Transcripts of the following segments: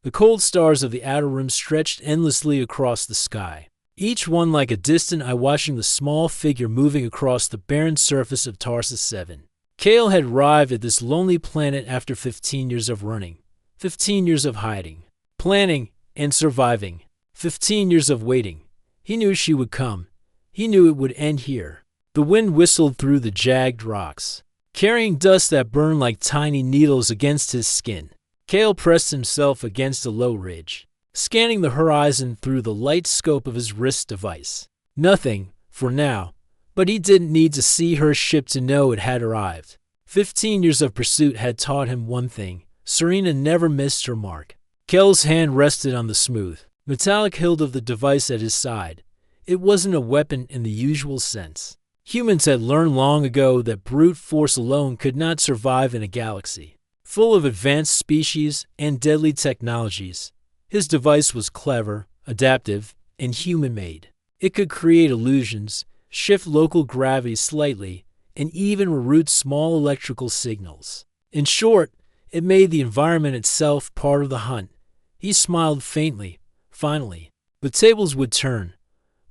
The cold stars of the outer rim stretched endlessly across the sky, each one like a distant eye watching the small figure moving across the barren surface of Tarsus 7. Kale had arrived at this lonely planet after 15 years of running, 15 years of hiding, planning, and surviving, 15 years of waiting. He knew she would come. He knew it would end here. The wind whistled through the jagged rocks, carrying dust that burned like tiny needles against his skin. Kale pressed himself against a low ridge, scanning the horizon through the light scope of his wrist device. Nothing, for now, but he didn't need to see her ship to know it had arrived. 15 years of pursuit had taught him one thing: Serena never missed her mark. Kale's hand rested on the smooth, metallic hilt of the device at his side. It wasn't a weapon in the usual sense. Humans had learned long ago that brute force alone could not survive in a galaxy full of advanced species and deadly technologies. His device was clever, adaptive, and human-made. It could create illusions, shift local gravity slightly, and even reroute small electrical signals. In short, it made the environment itself part of the hunt. He smiled faintly. Finally, the tables would turn.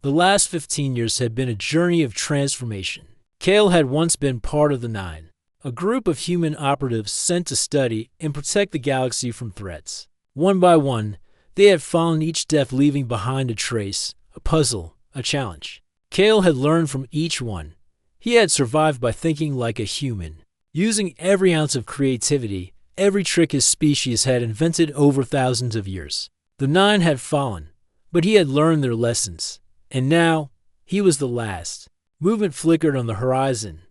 The last 15 years had been a journey of transformation. Kale had once been part of the Nine, a group of human operatives sent to study and protect the galaxy from threats. One by one, they had fallen, each death leaving behind a trace, a puzzle, a challenge. Kale had learned from each one. He had survived by thinking like a human, using every ounce of creativity, every trick his species had invented over thousands of years. The Nine had fallen, but he had learned their lessons. And now, he was the last. Movement flickered on the horizon.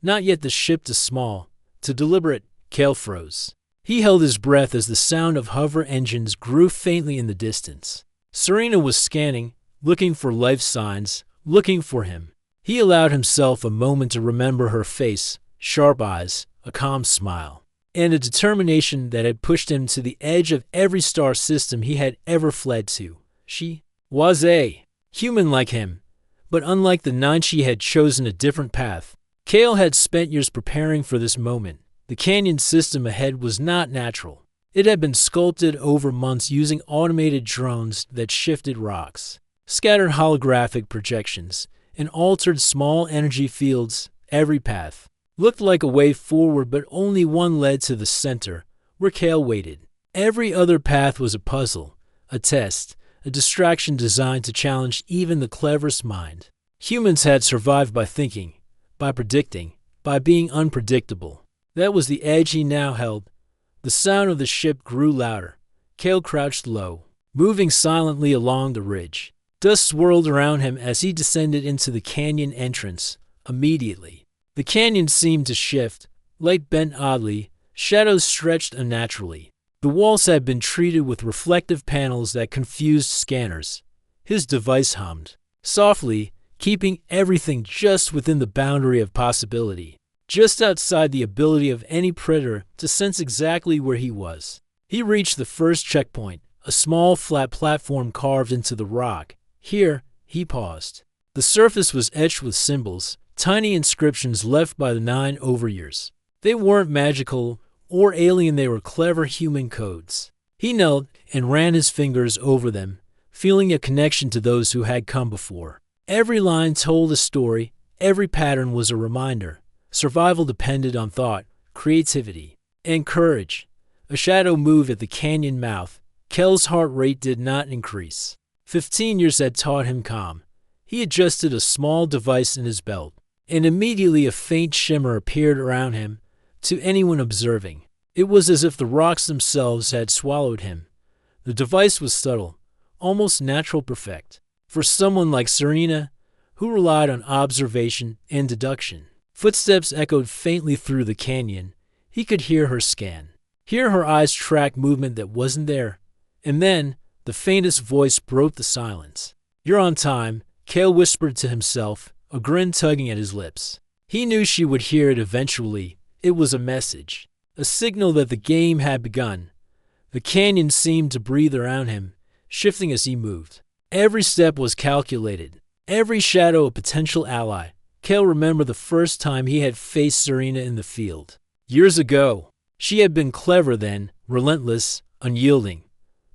Not yet the ship too small, too deliberate. Kale froze. He held his breath as the sound of hover engines grew faintly in the distance. Serena was scanning, looking for life signs, looking for him. He allowed himself a moment to remember her face, sharp eyes, a calm smile, and a determination that had pushed him to the edge of every star system he had ever fled to. She was a human like him, but unlike the Nine, she had chosen a different path. Kale had spent years preparing for this moment. The canyon system ahead was not natural. It had been sculpted over months using automated drones that shifted rocks, scattered holographic projections, and altered small energy fields. Every path looked like a way forward, but only one led to the center, where Kale waited. Every other path was a puzzle, a test, a distraction designed to challenge even the cleverest mind. Humans had survived by thinking, by predicting, by being unpredictable. That was the edge he now held. The sound of the ship grew louder. Kale crouched low, moving silently along the ridge. Dust swirled around him as he descended into the canyon entrance. Immediately, the canyon seemed to shift. Light bent oddly, shadows stretched unnaturally. The walls had been treated with reflective panels that confused scanners. His device hummed softly, keeping everything just within the boundary of possibility, just outside the ability of any predator to sense exactly where he was. He reached the first checkpoint, a small flat platform carved into the rock. Here, he paused. The surface was etched with symbols, tiny inscriptions left by the Nine over years. They weren't magical or alien, they were clever human codes. He knelt and ran his fingers over them, feeling a connection to those who had come before. Every line told a story, every pattern was a reminder. Survival depended on thought, creativity, and courage. A shadow moved at the canyon mouth. Kale's heart rate did not increase. 15 years had taught him calm. He adjusted a small device in his belt, and immediately a faint shimmer appeared around him. To anyone observing, it was as if the rocks themselves had swallowed him. The device was subtle, almost natural, perfect for someone like Serena, who relied on observation and deduction. Footsteps echoed faintly through the canyon. He could hear her scan, hear her eyes track movement that wasn't there. And then, the faintest voice broke the silence. "You're on time," Kale whispered to himself, a grin tugging at his lips. He knew she would hear it eventually. It was a message, a signal that the game had begun. The canyon seemed to breathe around him, shifting as he moved. Every step was calculated, every shadow a potential ally. Kale remembered the first time he had faced Serena in the field. Years ago. She had been clever then, relentless, unyielding.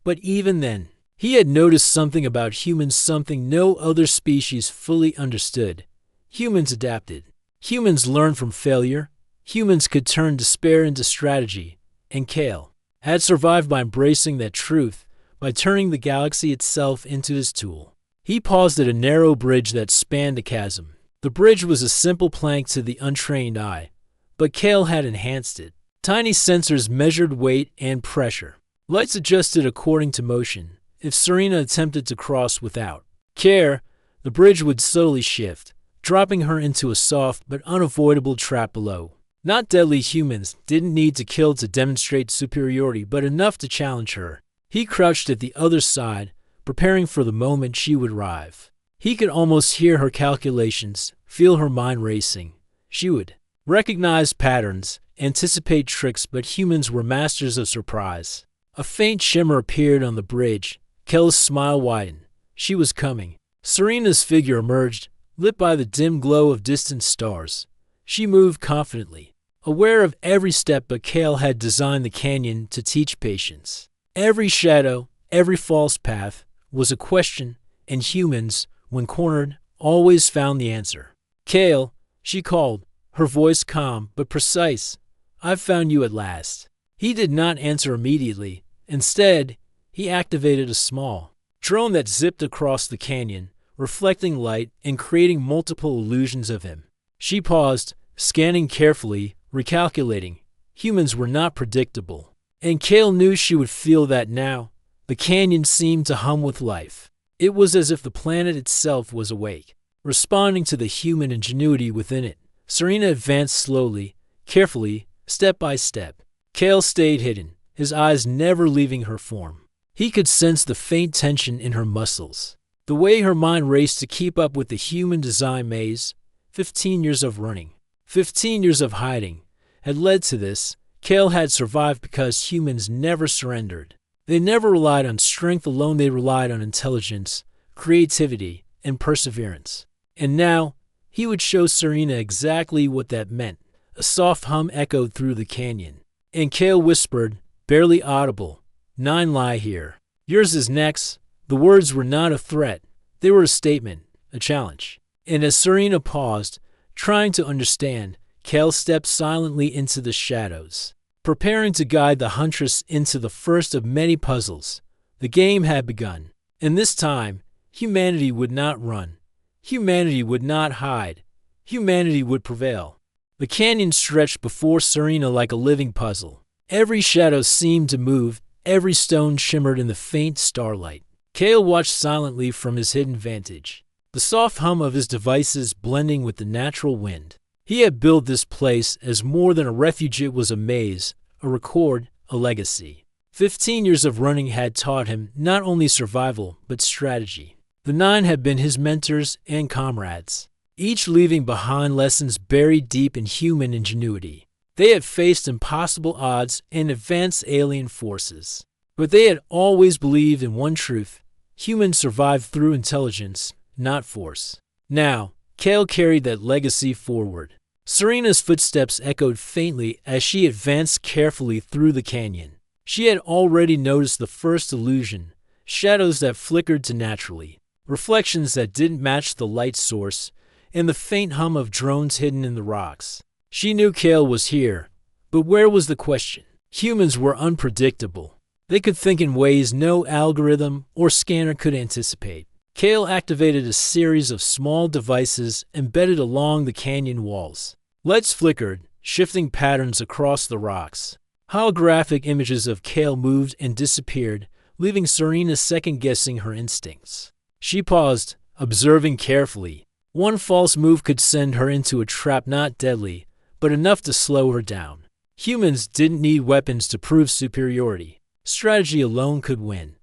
But even then, he had noticed something about humans, something no other species fully understood. Humans adapted. Humans learned from failure. Humans could turn despair into strategy. And Kale had survived by embracing that truth, by turning the galaxy itself into his tool. He paused at a narrow bridge that spanned a chasm. The bridge was a simple plank to the untrained eye, but Kale had enhanced it. Tiny sensors measured weight and pressure. Lights adjusted according to motion. If Serena attempted to cross without care, the bridge would slowly shift, dropping her into a soft but unavoidable trap below. Not deadly. Humans didn't need to kill to demonstrate superiority, but enough to challenge her. He crouched at the other side, preparing for the moment she would arrive. He could almost hear her calculations, feel her mind racing. She would recognize patterns, anticipate tricks, but humans were masters of surprise. A faint shimmer appeared on the bridge. Kel's smile widened. She was coming. Serena's figure emerged, lit by the dim glow of distant stars. She moved confidently, aware of every step, but Kale had designed the canyon to teach patience. Every shadow, every false path was a question, and humans, when cornered, always found the answer. "Kale," she called, her voice calm but precise. "I've found you at last." He did not answer immediately. Instead, he activated a small drone that zipped across the canyon, reflecting light and creating multiple illusions of him. She paused, scanning carefully, recalculating. Humans were not predictable, and Kale knew she would feel that now. The canyon seemed to hum with life. It was as if the planet itself was awake, responding to the human ingenuity within it. Serena advanced slowly, carefully, step by step. Kale stayed hidden, his eyes never leaving her form. He could sense the faint tension in her muscles, the way her mind raced to keep up with the human design maze. 15 years of running, 15 years of hiding, had led to this. Kale had survived because humans never surrendered. They never relied on strength alone, they relied on intelligence, creativity, and perseverance. And now, he would show Serena exactly what that meant. A soft hum echoed through the canyon, and Kale whispered, barely audible, "9 lie here. Yours is next." The words were not a threat. They were a statement, a challenge. And as Serena paused, trying to understand, Kale stepped silently into the shadows, preparing to guide the Huntress into the first of many puzzles. The game had begun, and this time, humanity would not run. Humanity would not hide. Humanity would prevail. The canyon stretched before Serena like a living puzzle. Every shadow seemed to move, every stone shimmered in the faint starlight. Kale watched silently from his hidden vantage, the soft hum of his devices blending with the natural wind. He had built this place as more than a refuge. It was a maze, a record, a legacy. 15 years of running had taught him not only survival, but strategy. The 9 had been his mentors and comrades, each leaving behind lessons buried deep in human ingenuity. They had faced impossible odds and advanced alien forces, but they had always believed in one truth: humans survive through intelligence, not force. Now, Kale carried that legacy forward. Serena's footsteps echoed faintly as she advanced carefully through the canyon. She had already noticed the first illusion, shadows that flickered too naturally, reflections that didn't match the light source, and the faint hum of drones hidden in the rocks. She knew Kale was here, but where was the question? Humans were unpredictable. They could think in ways no algorithm or scanner could anticipate. Kale activated a series of small devices embedded along the canyon walls. Lights flickered, shifting patterns across the rocks. Holographic images of Kale moved and disappeared, leaving Serena second-guessing her instincts. She paused, observing carefully. One false move could send her into a trap not deadly, but enough to slow her down. Humans didn't need weapons to prove superiority. Strategy alone could win.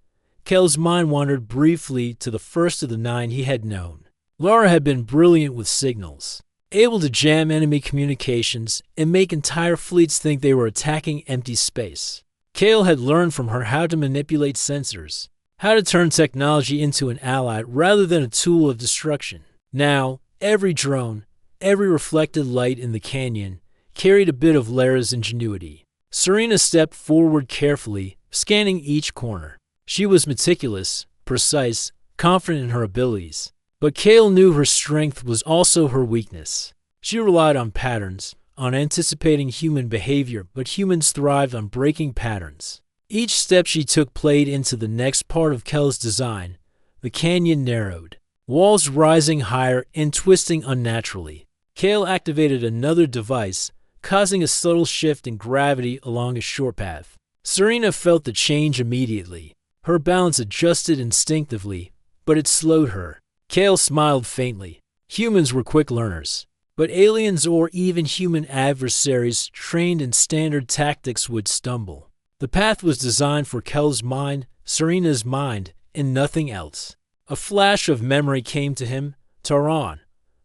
Kale's mind wandered briefly to the first of the 9 he had known. Laura had been brilliant with signals, able to jam enemy communications and make entire fleets think they were attacking empty space. Kale had learned from her how to manipulate sensors, how to turn technology into an ally rather than a tool of destruction. Now, every drone, every reflected light in the canyon, carried a bit of Lara's ingenuity. Serena stepped forward carefully, scanning each corner. She was meticulous, precise, confident in her abilities. But Kale knew her strength was also her weakness. She relied on patterns, on anticipating human behavior, but humans thrived on breaking patterns. Each step she took played into the next part of Kale's design. The canyon narrowed, walls rising higher and twisting unnaturally. Kale activated another device, causing a subtle shift in gravity along a short path. Serena felt the change immediately. Her balance adjusted instinctively, but it slowed her. Kale smiled faintly. Humans were quick learners, but aliens or even human adversaries trained in standard tactics would stumble. The path was designed for Kale's mind, Serena's mind, and nothing else. A flash of memory came to him. Taran,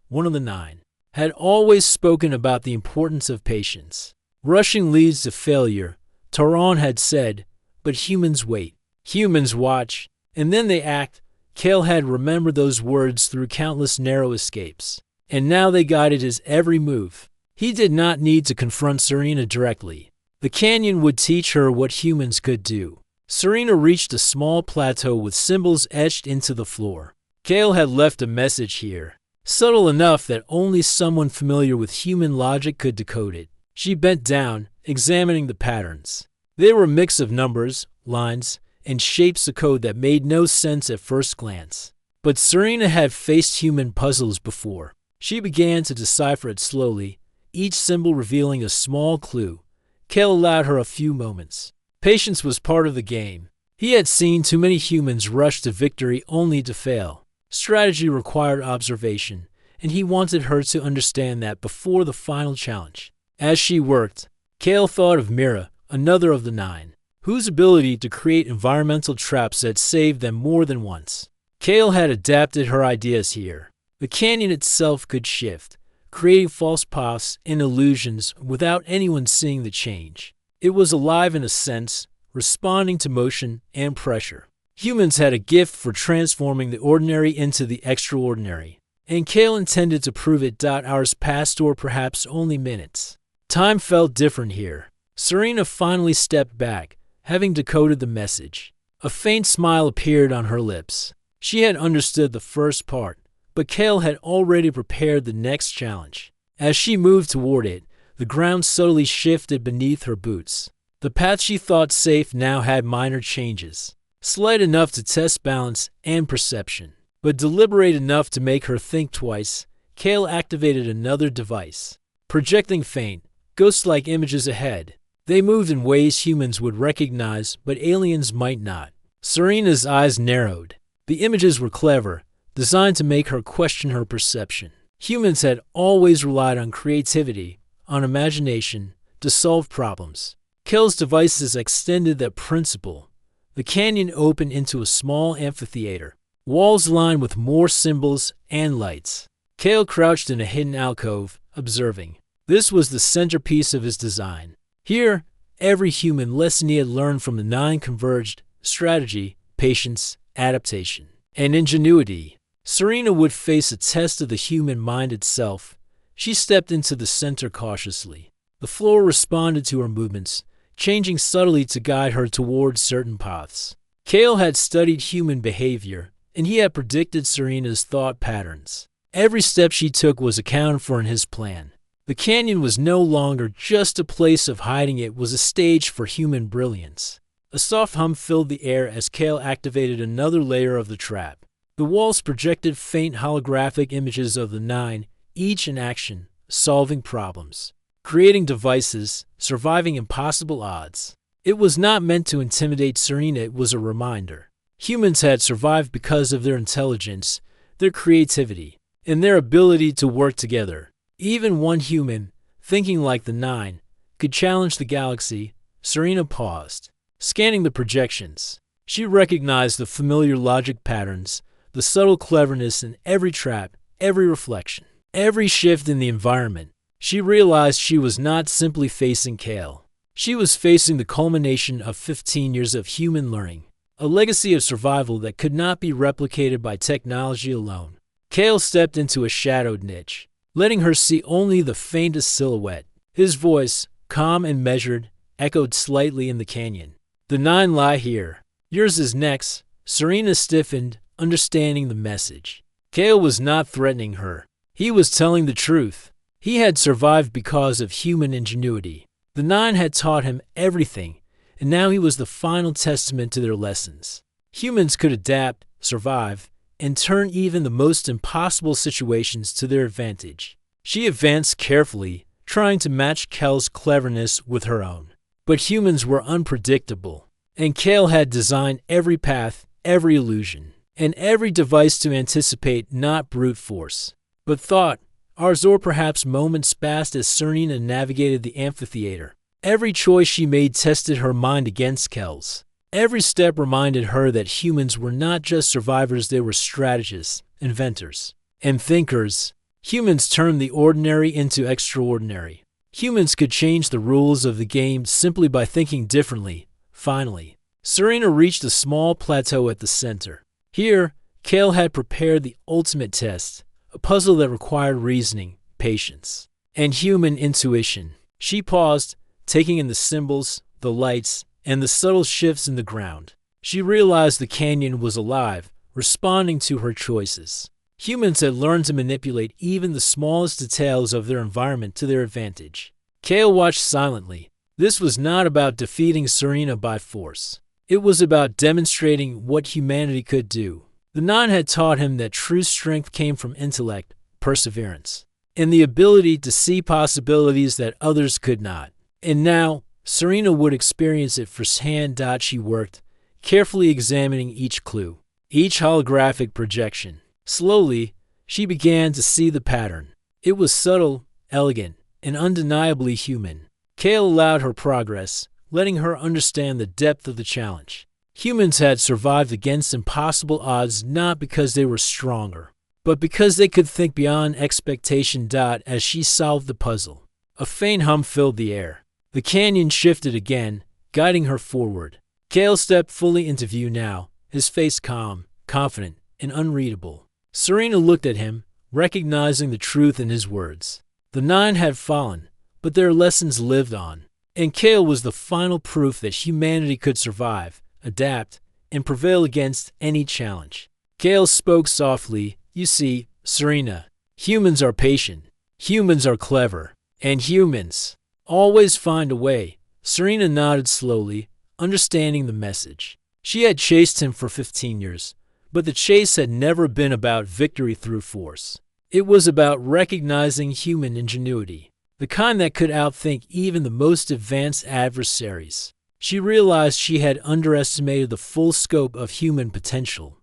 one of the 9, had always spoken about the importance of patience. Rushing leads to failure, Taran had said, but humans wait. Humans watch, and then they act. Kale had remembered those words through countless narrow escapes, and now they guided his every move. He did not need to confront Serena directly. The canyon would teach her what humans could do. Serena reached a small plateau with symbols etched into the floor. Kale had left a message here, subtle enough that only someone familiar with human logic could decode it. She bent down, examining the patterns. They were a mix of numbers, lines, and shapes of code that made no sense at first glance. But Serena had faced human puzzles before. She began to decipher it slowly, each symbol revealing a small clue. Kale allowed her a few moments. Patience was part of the game. He had seen too many humans rush to victory only to fail. Strategy required observation, and he wanted her to understand that before the final challenge. As she worked, Kale thought of Mira, another of the 9, whose ability to create environmental traps had saved them more than once. Kale had adapted her ideas here. The canyon itself could shift, creating false paths and illusions without anyone seeing the change. It was alive in a sense, responding to motion and pressure. Humans had a gift for transforming the ordinary into the extraordinary, and Kale intended to prove it. Hours passed, or perhaps only minutes. Time felt different here. Serena finally stepped back, having decoded the message. A faint smile appeared on her lips. She had understood the first part, but Kale had already prepared the next challenge. As she moved toward it, the ground subtly shifted beneath her boots. The path she thought safe now had minor changes, slight enough to test balance and perception, but deliberate enough to make her think twice. Kale activated another device, projecting faint, ghost-like images ahead. They moved in ways humans would recognize, but aliens might not. Serena's eyes narrowed. The images were clever, designed to make her question her perception. Humans had always relied on creativity, on imagination, to solve problems. Kale's devices extended that principle. The canyon opened into a small amphitheater, walls lined with more symbols and lights. Kale crouched in a hidden alcove, observing. This was the centerpiece of his design. Here, every human lesson he had learned from the 9 converged: strategy, patience, adaptation, and ingenuity. Serena would face a test of the human mind itself. She stepped into the center cautiously. The floor responded to her movements, changing subtly to guide her towards certain paths. Kale had studied human behavior, and he had predicted Serena's thought patterns. Every step she took was accounted for in his plan. The canyon was no longer just a place of hiding, it was a stage for human brilliance. A soft hum filled the air as Kale activated another layer of the trap. The walls projected faint holographic images of the 9, each in action, solving problems, creating devices, surviving impossible odds. It was not meant to intimidate Serena, it was a reminder. Humans had survived because of their intelligence, their creativity, and their ability to work together. Even one human, thinking like the 9, could challenge the galaxy. Serena paused, scanning the projections. She recognized the familiar logic patterns, the subtle cleverness in every trap, every reflection, every shift in the environment. She realized she was not simply facing Kale. She was facing the culmination of 15 years of human learning, a legacy of survival that could not be replicated by technology alone. Kale stepped into a shadowed niche, letting her see only the faintest silhouette. His voice, calm and measured, echoed slightly in the canyon. The 9 lie here. Yours is next. Serena stiffened, understanding the message. Kale was not threatening her. He was telling the truth. He had survived because of human ingenuity. The Nine had taught him everything, and now he was the final testament to their lessons. Humans could adapt, survive, and turn even the most impossible situations to their advantage. She advanced carefully, trying to match Kel's cleverness with her own. But humans were unpredictable, and Kale had designed every path, every illusion, and every device to anticipate, not brute force, but thought. Ours or perhaps moments passed as Serena navigated the amphitheater. Every choice she made tested her mind against Kel's. Every step reminded her that humans were not just survivors, they were strategists, inventors, and thinkers. Humans turned the ordinary into extraordinary. Humans could change the rules of the game simply by thinking differently. Finally, Serena reached a small plateau at the center. Here, Kale had prepared the ultimate test, a puzzle that required reasoning, patience, and human intuition. She paused, taking in the symbols, the lights, and the subtle shifts in the ground. She realized the canyon was alive, responding to her choices. Humans had learned to manipulate even the smallest details of their environment to their advantage. Kale watched silently. This was not about defeating Serena by force. It was about demonstrating what humanity could do. The Nine had taught him that true strength came from intellect, perseverance, and the ability to see possibilities that others could not. And now, Serena would experience it firsthand. She worked, carefully examining each clue, each holographic projection. Slowly, she began to see the pattern. It was subtle, elegant, and undeniably human. Kale allowed her progress, letting her understand the depth of the challenge. Humans had survived against impossible odds not because they were stronger, but because they could think beyond expectation. As she solved the puzzle, a faint hum filled the air. The canyon shifted again, guiding her forward. Kale stepped fully into view now, his face calm, confident, and unreadable. Serena looked at him, recognizing the truth in his words. The Nine had fallen, but their lessons lived on. And Kale was the final proof that humanity could survive, adapt, and prevail against any challenge. Kale spoke softly. You see, Serena, humans are patient, humans are clever, and humans always find a way. Serena nodded slowly, understanding the message. She had chased him for 15 years, but the chase had never been about victory through force. It was about recognizing human ingenuity, the kind that could outthink even the most advanced adversaries. She realized she had underestimated the full scope of human potential.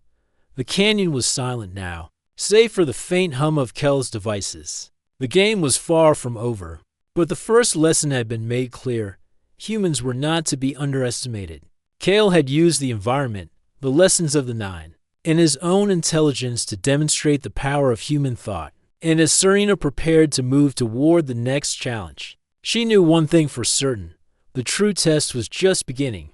The canyon was silent now, save for the faint hum of Kel's devices. The game was far from over, but the first lesson had been made clear. Humans were not to be underestimated. Kale had used the environment, the lessons of the Nine, and his own intelligence to demonstrate the power of human thought. And as Serena prepared to move toward the next challenge, she knew one thing for certain. The true test was just beginning.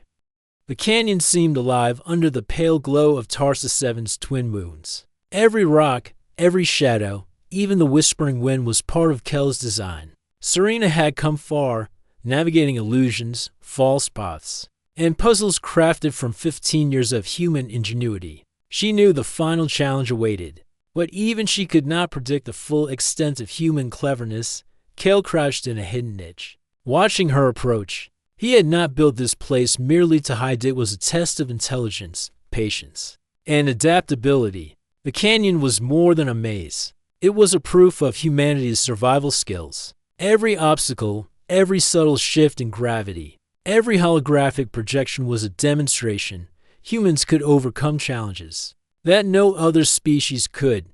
The canyon seemed alive under the pale glow of Tarsus VII's twin moons. Every rock, every shadow, even the whispering wind was part of Kel's design. Serena had come far, navigating illusions, false paths, and puzzles crafted from 15 years of human ingenuity. She knew the final challenge awaited, but even she could not predict the full extent of human cleverness. Kale crouched in a hidden niche, watching her approach. He had not built this place merely to hide. It was a test of intelligence, patience, and adaptability. The canyon was more than a maze. It was a proof of humanity's survival skills. Every obstacle, every subtle shift in gravity, every holographic projection was a demonstration humans could overcome challenges that no other species could.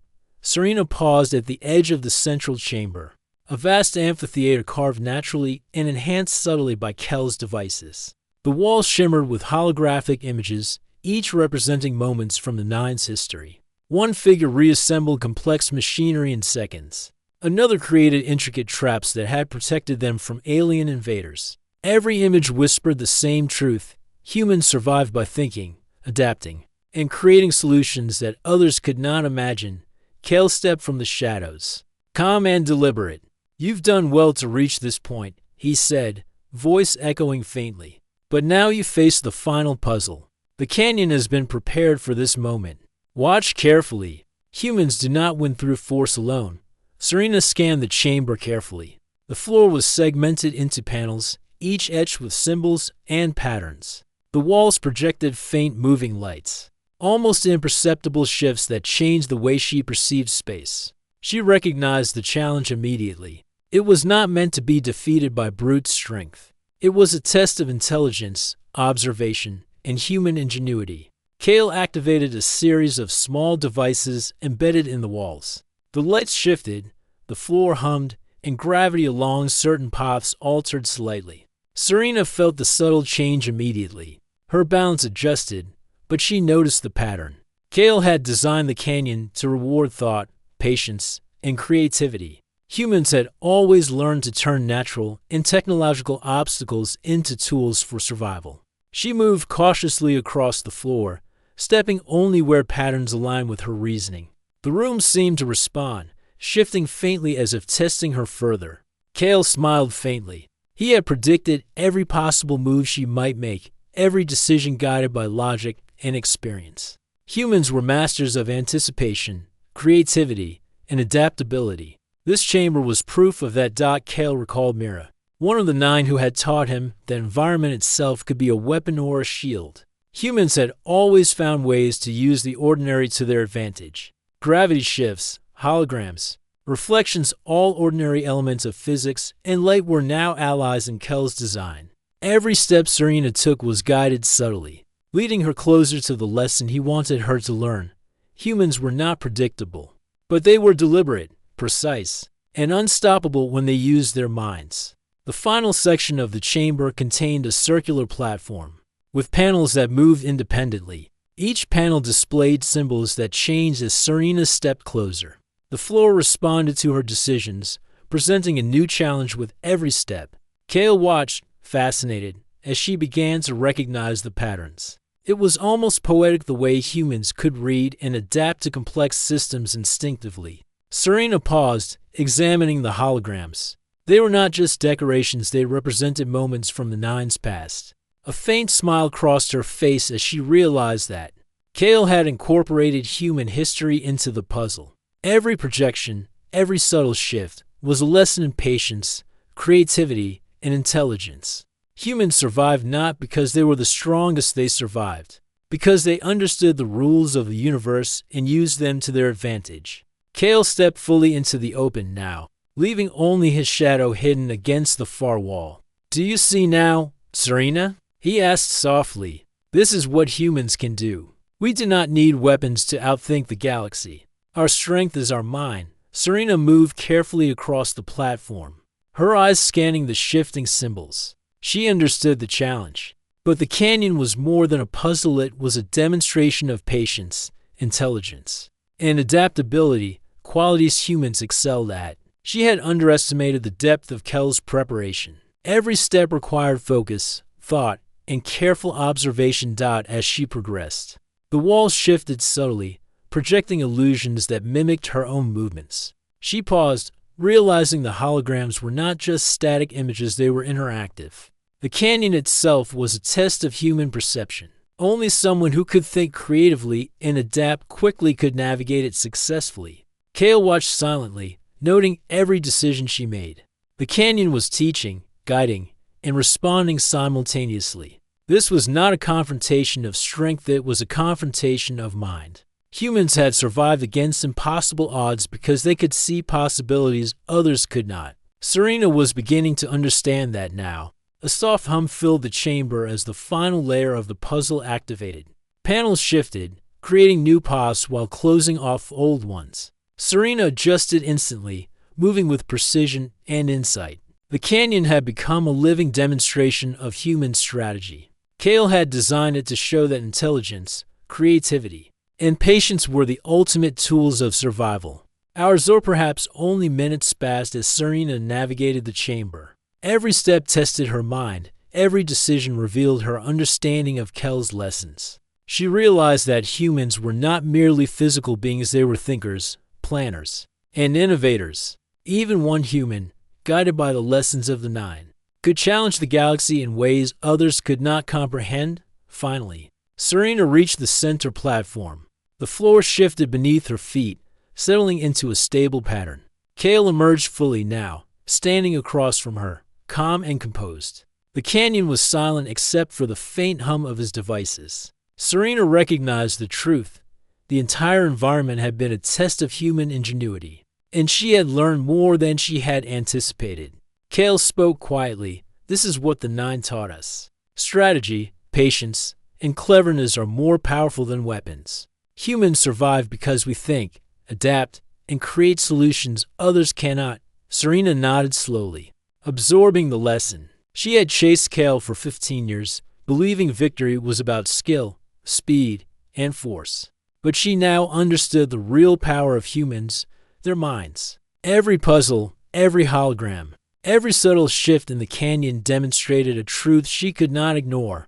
Serena paused at the edge of the central chamber, a vast amphitheater carved naturally and enhanced subtly by Kel's devices. The walls shimmered with holographic images, each representing moments from the Nine's history. One figure reassembled complex machinery in seconds. Another created intricate traps that had protected them from alien invaders. Every image whispered the same truth. Humans survived by thinking, adapting, and creating solutions that others could not imagine. Kale stepped from the shadows, calm and deliberate. "You've done well to reach this point," he said, voice echoing faintly. "But now you face the final puzzle, The canyon has been prepared for this moment. Watch carefully. Humans do not win through force alone. Serena scanned the chamber carefully. The floor was segmented into panels, each etched with symbols and patterns. The walls projected faint moving lights, almost imperceptible shifts that changed the way she perceived space. She recognized the challenge immediately. It was not meant to be defeated by brute strength. It was a test of intelligence, observation, and human ingenuity. Kale activated a series of small devices embedded in the walls. The lights shifted, the floor hummed, and gravity along certain paths altered slightly. Serena felt the subtle change immediately. Her balance adjusted, but she noticed the pattern. Kale had designed the canyon to reward thought, patience, and creativity. Humans had always learned to turn natural and technological obstacles into tools for survival. She moved cautiously across the floor, stepping only where patterns aligned with her reasoning. The room seemed to respond, shifting faintly as if testing her further. Kale smiled faintly. He had predicted every possible move she might make, every decision guided by logic and experience. Humans were masters of anticipation, creativity, and adaptability. This chamber was proof of that. Kale recalled Mira, one of the 9 who had taught him that environment itself could be a weapon or a shield. Humans had always found ways to use the ordinary to their advantage. Gravity shifts, holograms, reflections, all ordinary elements of physics and light were now allies in Kel's design. Every step Serena took was guided subtly, leading her closer to the lesson he wanted her to learn. Humans were not predictable, but they were deliberate, precise, and unstoppable when they used their minds. The final section of the chamber contained a circular platform, with panels that moved independently. Each panel displayed symbols that changed as Serena stepped closer. The floor responded to her decisions, presenting a new challenge with every step. Kale watched, fascinated, as she began to recognize the patterns. It was almost poetic the way humans could read and adapt to complex systems instinctively. Serena paused, examining the holograms. They were not just decorations, they represented moments from the 9's past. A faint smile crossed her face as she realized that Kale had incorporated human history into the puzzle. Every projection, every subtle shift, was a lesson in patience, creativity, and intelligence. Humans survived not because they were the strongest, they survived because they understood the rules of the universe and used them to their advantage. Kale stepped fully into the open now, leaving only his shadow hidden against the far wall. "Do you see now, Serena?" he asked softly. "This is what humans can do. We do not need weapons to outthink the galaxy. Our strength is our mind." Serena moved carefully across the platform, her eyes scanning the shifting symbols. She understood the challenge. But the canyon was more than a puzzle, it was a demonstration of patience, intelligence, and adaptability, qualities humans excelled at. She had underestimated the depth of Kel's preparation. Every step required focus, thought, and careful observation. As she progressed, the walls shifted subtly, projecting illusions that mimicked her own movements. She paused, realizing the holograms were not just static images, they were interactive. The canyon itself was a test of human perception. Only someone who could think creatively and adapt quickly could navigate it successfully. Kale watched silently, noting every decision she made. The canyon was teaching, guiding, and responding simultaneously. This was not a confrontation of strength, it was a confrontation of mind. Humans had survived against impossible odds because they could see possibilities others could not. Serena was beginning to understand that now. A soft hum filled the chamber as the final layer of the puzzle activated. Panels shifted, creating new paths while closing off old ones. Serena adjusted instantly, moving with precision and insight. The canyon had become a living demonstration of human strategy. Kale had designed it to show that intelligence, creativity, and patience were the ultimate tools of survival. Hours or perhaps only minutes passed as Serena navigated the chamber. Every step tested her mind, every decision revealed her understanding of Kel's lessons. She realized that humans were not merely physical beings, they were thinkers, planners, and innovators. Even one human, guided by the lessons of the 9, could challenge the galaxy in ways others could not comprehend. Finally, Serena reached the center platform. The floor shifted beneath her feet, settling into a stable pattern. Kale emerged fully now, standing across from her, calm and composed. The canyon was silent except for the faint hum of his devices. Serena recognized the truth. The entire environment had been a test of human ingenuity, and she had learned more than she had anticipated. Kale spoke quietly. This is what the Nine taught us. Strategy, patience, and cleverness are more powerful than weapons. Humans survive because we think, adapt, and create solutions others cannot. Serena nodded slowly, absorbing the lesson. She had chased Kale for 15 years, believing victory was about skill, speed, and force. But she now understood the real power of humans, their minds. Every puzzle, every hologram, every subtle shift in the canyon demonstrated a truth she could not ignore.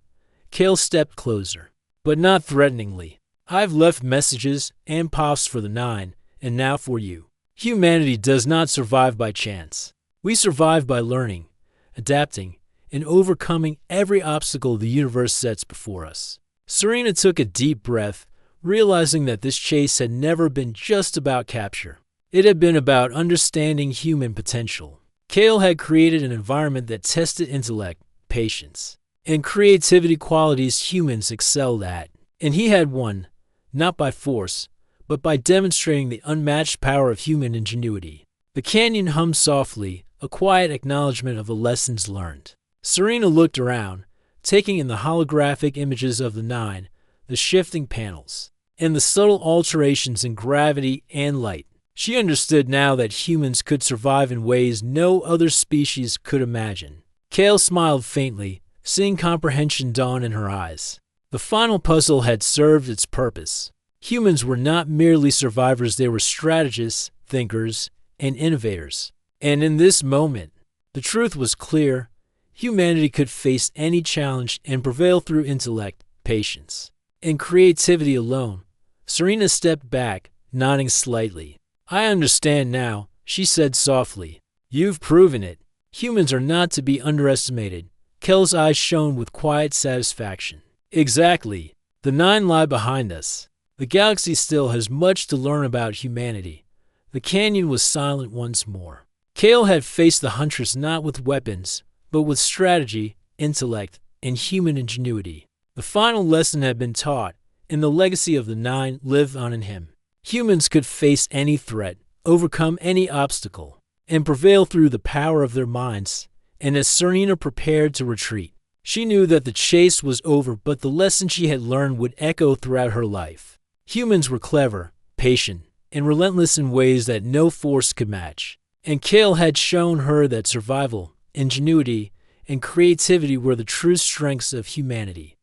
Kale stepped closer, but not threateningly. I've left messages and pops for the Nine, and now for you. Humanity does not survive by chance. We survive by learning, adapting, and overcoming every obstacle the universe sets before us. Serena took a deep breath, realizing that this chase had never been just about capture. It had been about understanding human potential. Kale had created an environment that tested intellect, patience, and creativity, qualities humans excelled at. And he had won, not by force, but by demonstrating the unmatched power of human ingenuity. The canyon hummed softly, a quiet acknowledgement of the lessons learned. Serena looked around, taking in the holographic images of the Nine, the shifting panels, and the subtle alterations in gravity and light. She understood now that humans could survive in ways no other species could imagine. Kale smiled faintly, seeing comprehension dawn in her eyes. The final puzzle had served its purpose. Humans were not merely survivors, they were strategists, thinkers, and innovators. And in this moment, the truth was clear. Humanity could face any challenge and prevail through intellect, patience, and creativity alone. Serena stepped back, nodding slightly. I understand now, she said softly. You've proven it. Humans are not to be underestimated. Kale's eyes shone with quiet satisfaction. Exactly. The Nine lie behind us. The galaxy still has much to learn about humanity. The canyon was silent once more. Kale had faced the Huntress not with weapons, but with strategy, intellect, and human ingenuity. The final lesson had been taught, and the legacy of the Nine lived on in him. Humans could face any threat, overcome any obstacle, and prevail through the power of their minds. And as Serena prepared to retreat, she knew that the chase was over, but the lesson she had learned would echo throughout her life. Humans were clever, patient, and relentless in ways that no force could match. And Kale had shown her that survival, ingenuity, and creativity were the true strengths of humanity.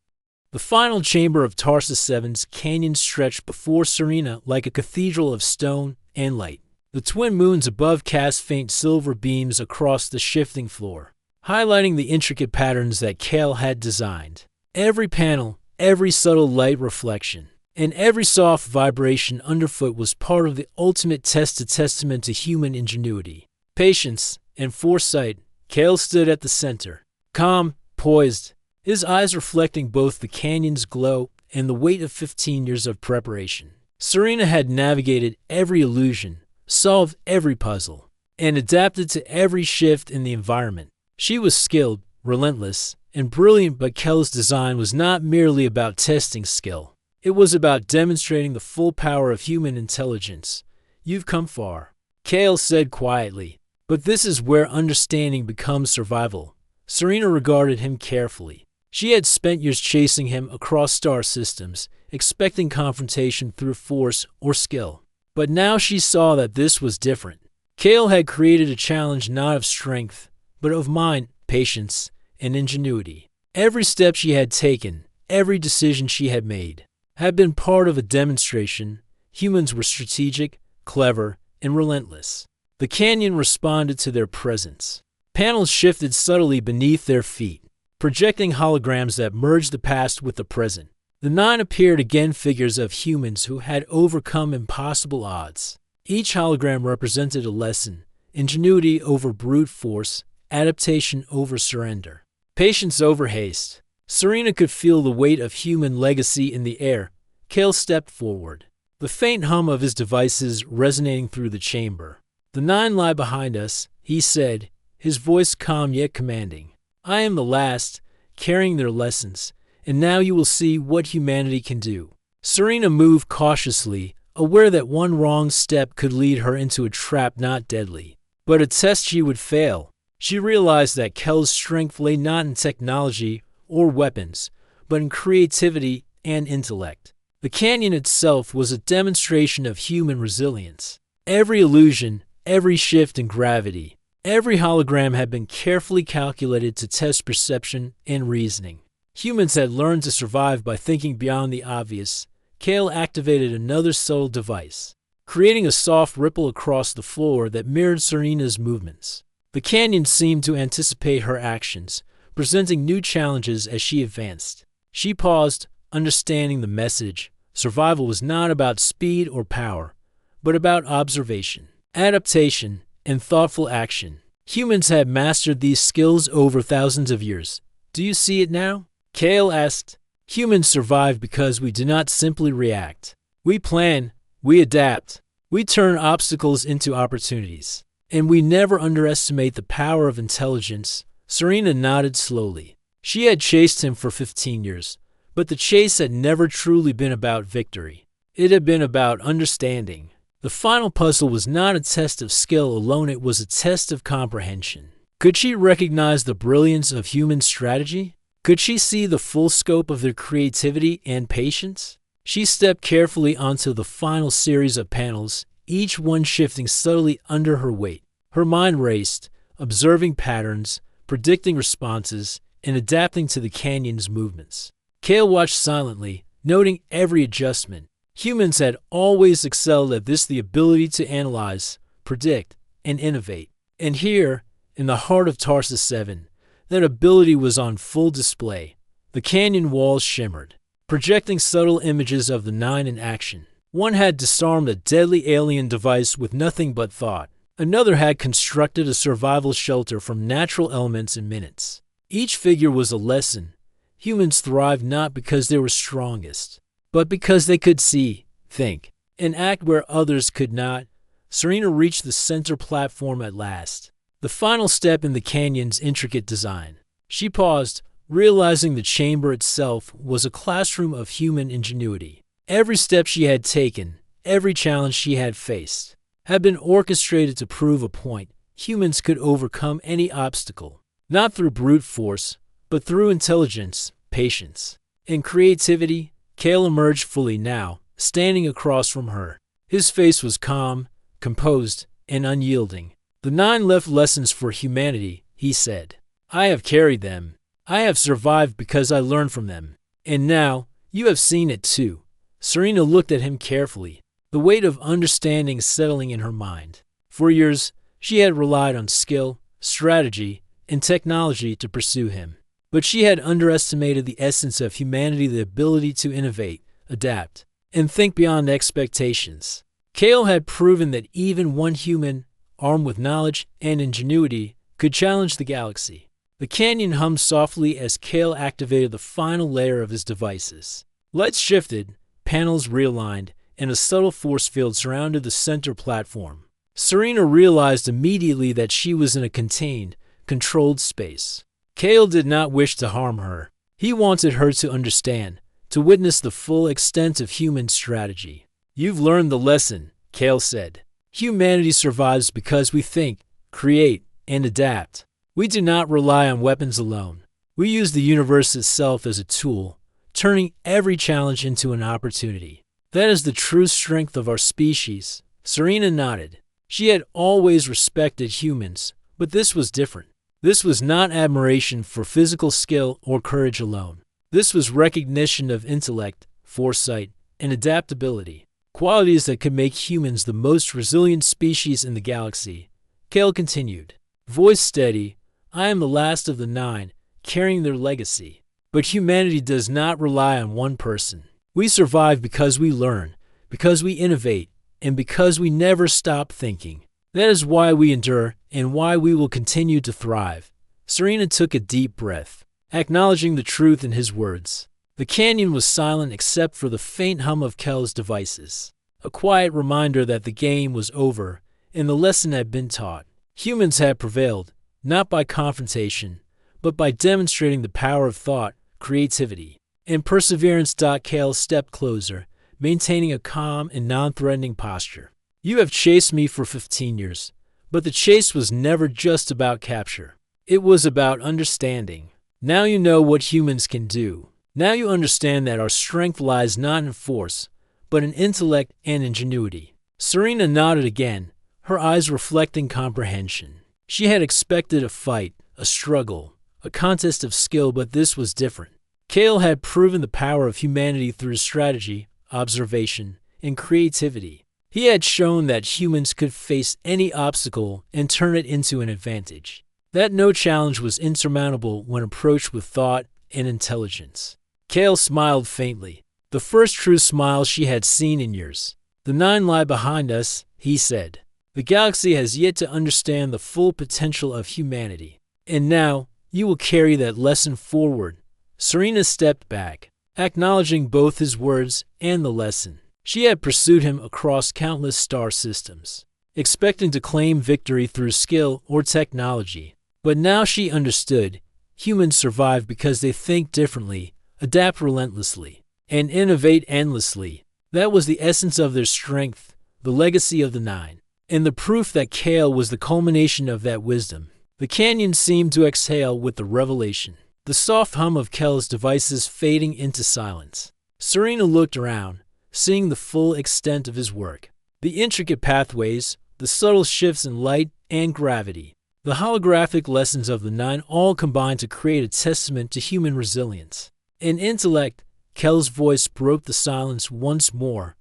The final chamber of Tarsus VII's canyon stretched before Serena like a cathedral of stone and light. The twin moons above cast faint silver beams across the shifting floor, highlighting the intricate patterns that Kale had designed. Every panel, every subtle light reflection, and every soft vibration underfoot was part of the ultimate testament to human ingenuity, patience, and foresight. Kale stood at the center, calm, poised, his eyes reflecting both the canyon's glow and the weight of 15 years of preparation. Serena had navigated every illusion, solved every puzzle, and adapted to every shift in the environment. She was skilled, relentless, and brilliant, but Kale's design was not merely about testing skill. It was about demonstrating the full power of human intelligence. You've come far, Kale said quietly, but this is where understanding becomes survival. Serena regarded him carefully. She had spent years chasing him across star systems, expecting confrontation through force or skill. But now she saw that this was different. Kale had created a challenge not of strength, but of mind, patience, and ingenuity. Every step she had taken, every decision she had made, had been part of a demonstration. Humans were strategic, clever, and relentless. The canyon responded to their presence. Panels shifted subtly beneath their feet, projecting holograms that merged the past with the present. The Nine appeared again, figures of humans who had overcome impossible odds. Each hologram represented a lesson: ingenuity over brute force, adaptation over surrender, patience over haste, Serena could feel the weight of human legacy in the air. Cale stepped forward, the faint hum of his devices resonating through the chamber. "The 9 lie behind us," he said, his voice calm yet commanding. "I am the last, carrying their lessons, and now you will see what humanity can do." Serena moved cautiously, aware that one wrong step could lead her into a trap not deadly, but a test she would fail. She realized that Cale's strength lay not in technology or weapons, but in creativity and intellect. The canyon itself was a demonstration of human resilience. Every illusion, every shift in gravity, every hologram had been carefully calculated to test perception and reasoning. Humans had learned to survive by thinking beyond the obvious. Cale activated another subtle device, creating a soft ripple across the floor that mirrored Serena's movements. The canyon seemed to anticipate her actions, presenting new challenges as she advanced. She paused, understanding the message. Survival was not about speed or power, but about observation, adaptation, and thoughtful action. Humans had mastered these skills over thousands of years. "Do you see it now?" Cale asked. "Humans survive because we do not simply react. We plan, we adapt, we turn obstacles into opportunities. And we never underestimate the power of intelligence." Serena nodded slowly. She had chased him for 15 years, but the chase had never truly been about victory. It had been about understanding. The final puzzle was not a test of skill alone, it was a test of comprehension. Could she recognize the brilliance of human strategy? Could she see the full scope of their creativity and patience? She stepped carefully onto the final series of panels, each one shifting subtly under her weight. Her mind raced, observing patterns, predicting responses, and adapting to the canyon's movements. Cale watched silently, noting every adjustment. Humans had always excelled at this, the ability to analyze, predict, and innovate. And here, in the heart of Tarsus 7, that ability was on full display. The canyon walls shimmered, projecting subtle images of the 9 in action. One had disarmed a deadly alien device with nothing but thought. Another had constructed a survival shelter from natural elements in minutes. Each figure was a lesson. Humans thrived not because they were strongest, but because they could see, think, and act where others could not. Serena reached the center platform at last, the final step in the canyon's intricate design. She paused, realizing the chamber itself was a classroom of human ingenuity. Every step she had taken, every challenge she had faced, had been orchestrated to prove a point. Humans could overcome any obstacle, not through brute force, but through intelligence, patience, and creativity. Cale emerged fully now, standing across from her. His face was calm, composed, and unyielding. "The 9 left lessons for humanity," he said. "I have carried them. I have survived because I learned from them. And now, you have seen it too." Serena looked at him carefully, the weight of understanding settling in her mind. For years, she had relied on skill, strategy, and technology to pursue him. But she had underestimated the essence of humanity, the ability to innovate, adapt, and think beyond expectations. Cale had proven that even one human, armed with knowledge and ingenuity, could challenge the galaxy. The canyon hummed softly as Cale activated the final layer of his devices. Lights shifted, panels realigned, and a subtle force field surrounded the center platform. Serena realized immediately that she was in a contained, controlled space. Cale did not wish to harm her. He wanted her to understand, to witness the full extent of human strategy. "You've learned the lesson," Cale said. "Humanity survives because we think, create, and adapt. We do not rely on weapons alone. We use the universe itself as a tool, turning every challenge into an opportunity. That is the true strength of our species." Serena nodded. She had always respected humans, but this was different. This was not admiration for physical skill or courage alone. This was recognition of intellect, foresight, and adaptability, qualities that could make humans the most resilient species in the galaxy. Cale continued, voice steady, "I am the last of the 9, carrying their legacy. But humanity does not rely on one person. We survive because we learn, because we innovate, and because we never stop thinking. That is why we endure and why we will continue to thrive." Serena took a deep breath. acknowledging the truth in his words. The canyon was silent except for the faint hum of Kel's devices, a quiet reminder that the game was over and the lesson had been taught. Humans had prevailed, not by confrontation, but by demonstrating the power of thought, creativity, and perseverance. Kel stepped closer, maintaining a calm and non-threatening posture. You have chased me for 15 years, but the chase was never just about capture. It was about understanding. Now you know what humans can do. Now you understand that our strength lies not in force, but in intellect and ingenuity. Serena nodded again, her eyes reflecting comprehension. She had expected a fight, a struggle, a contest of skill, but this was different. Kale had proven the power of humanity through strategy, observation, and creativity. He had shown that humans could face any obstacle and turn it into an advantage. That no challenge was insurmountable when approached with thought and intelligence. Kale smiled faintly, the first true smile she had seen in years. The 9 lie behind us, he said. The galaxy has yet to understand the full potential of humanity. And now, you will carry that lesson forward. Serena stepped back, acknowledging both his words and the lesson. She had pursued him across countless star systems, expecting to claim victory through skill or technology. But now she understood. Humans survive because they think differently, adapt relentlessly, and innovate endlessly. That was the essence of their strength, the legacy of the 9, and the proof that Kale was the culmination of that wisdom. The canyon seemed to exhale with the revelation, the soft hum of Kel's devices fading into silence. Serena looked around, seeing the full extent of his work. The intricate pathways, the subtle shifts in light and gravity, the holographic lessons of the 9 all combined to create a testament to human resilience. In intellect, Kel's voice broke the silence once more.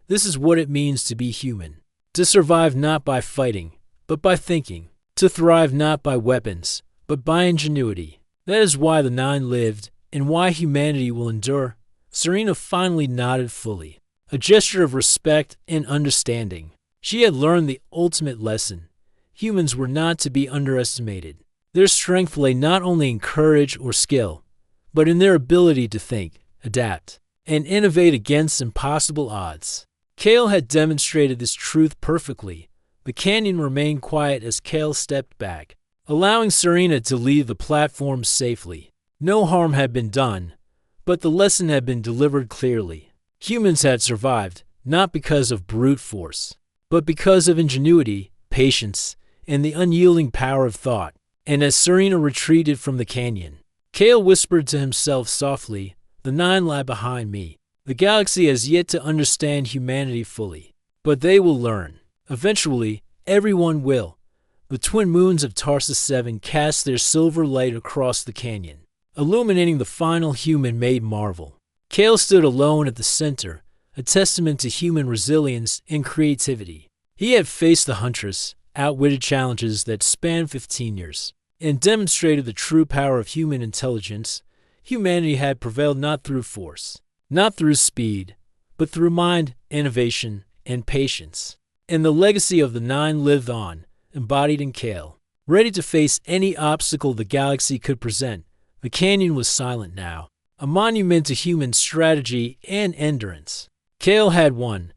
This is what it means to be human. To survive not by fighting, but by thinking. To thrive not by weapons, but by ingenuity. That is why the 9 lived, and why humanity will endure. Serena finally nodded fully, a gesture of respect and understanding. She had learned the ultimate lesson. Humans were not to be underestimated. Their strength lay not only in courage or skill, but in their ability to think, adapt, and innovate against impossible odds. Kale had demonstrated this truth perfectly. The canyon remained quiet as Kale stepped back, allowing Serena to leave the platform safely. No harm had been done, but the lesson had been delivered clearly. Humans had survived, not because of brute force, but because of ingenuity, patience, and the unyielding power of thought. And as Serena retreated from the canyon, Kale whispered to himself softly, "The 9 lie behind me. The galaxy has yet to understand humanity fully, but they will learn. Eventually, everyone will." The twin moons of Tarsus 7 cast their silver light across the canyon, illuminating the final human-made marvel. Kale stood alone at the center, a testament to human resilience and creativity. He had faced the Huntress, outwitted challenges that spanned 15 years, and demonstrated the true power of human intelligence. Humanity had prevailed not through force, not through speed, but through mind, innovation, and patience. And the legacy of the 9 lived on, embodied in Kale. Ready to face any obstacle the galaxy could present, the canyon was silent now, a monument to human strategy and endurance. Kale had won,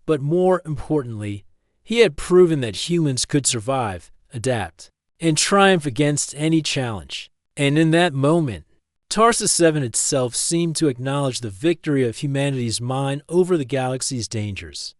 but more importantly, he had proven that humans could survive, adapt, and triumph against any challenge. And in that moment, Tarsus 7 itself seemed to acknowledge the victory of humanity's mind over the galaxy's dangers.